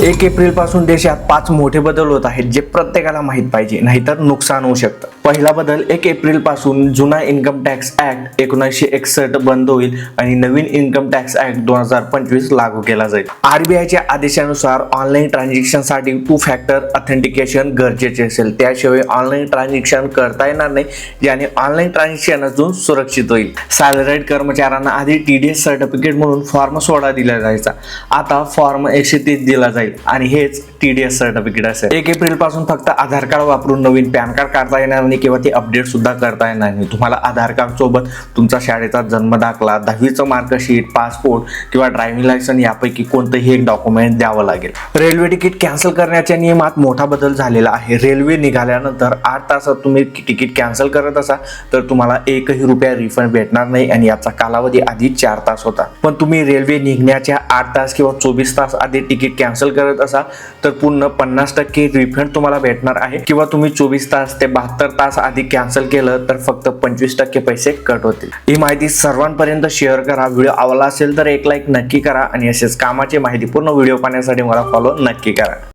1 April पासून देशात 5 मोठे बदल होत आहेत जे प्रत्येकाला माहित पाहिजे, नाहीतर नुकसान होऊ शकतं. पहिला बदल 1 एप्रिल पासून जुना इन्कम टॅक्स ऍक्ट 1961 बंद होईल आणि नवीन इन्कम टॅक्स ऍक्ट 2025 लागू केला जाईल. आरबीआयच्या आदेशानुसार ऑनलाईन ट्रान्झॅक्शनसाठी 2 फॅक्टर ऑथेंटिकेशन गरजेचे असेल. त्याशिवाय ऑनलाईन ट्रान्झॅक्शन करता येणार नाही, ज्याने ऑनलाईन ट्रान्झॅक्शन अजून सुरक्षित होईल. सॅलरीड कर्मचाऱ्यांना आधी TDS सर्टिफिकेट म्हणून फॉर्म 16 दिला जायचा. आता फॉर्म 130 दिला जाईल आणि हेच TDS सर्टिफिकेट असेल. 1 एप्रिल पासून फक्त आधार कार्ड वापरून नवीन पॅन कार्ड काढता येणार नाही किंवा ते अपडेट सुद्धा करता येणार नाही. तुम्हाला आधार कार्ड सोबत तुमचा शाळेचा जन्म दाखला, 10वीचं मार्कशीट, पासपोर्ट किंवा ड्रायव्हिंग लायसन्स यापैकी कोणतंही एक डॉक्युमेंट द्यावं लागेल. रेल्वे तिकीट कॅन्सल करण्याच्या नियमात मोठा बदल झालेला आहे. रेल्वे निघाल्यानंतर 8 तासात तुम्ही तिकीट कॅन्सल करत असाल तर तुम्हाला 1ही रुपया रिफंड भेटणार नाही आणि याचा कालावधी आधी 4 तास होता. पण तुम्ही रेल्वे निघण्याच्या 8 तास किंवा 24 तास आधी तिकीट कॅन्सल करत असाल तर पूर्ण 50% रिफंड तुम्हाला भेटणार आहे. किंवा तुम्ही 24 तास ते 72 तास आधी कॅन्सल केलं तर फक्त 25% पैसे कट होतील. ही माहिती सर्वांपर्यंत शेअर करा. व्हिडिओ आवडला असेल तर एक लाईक नक्की करा आणि असेच कामाची माहितीपूर्ण व्हिडिओ पाहण्यासाठी मला फॉलो नक्की करा.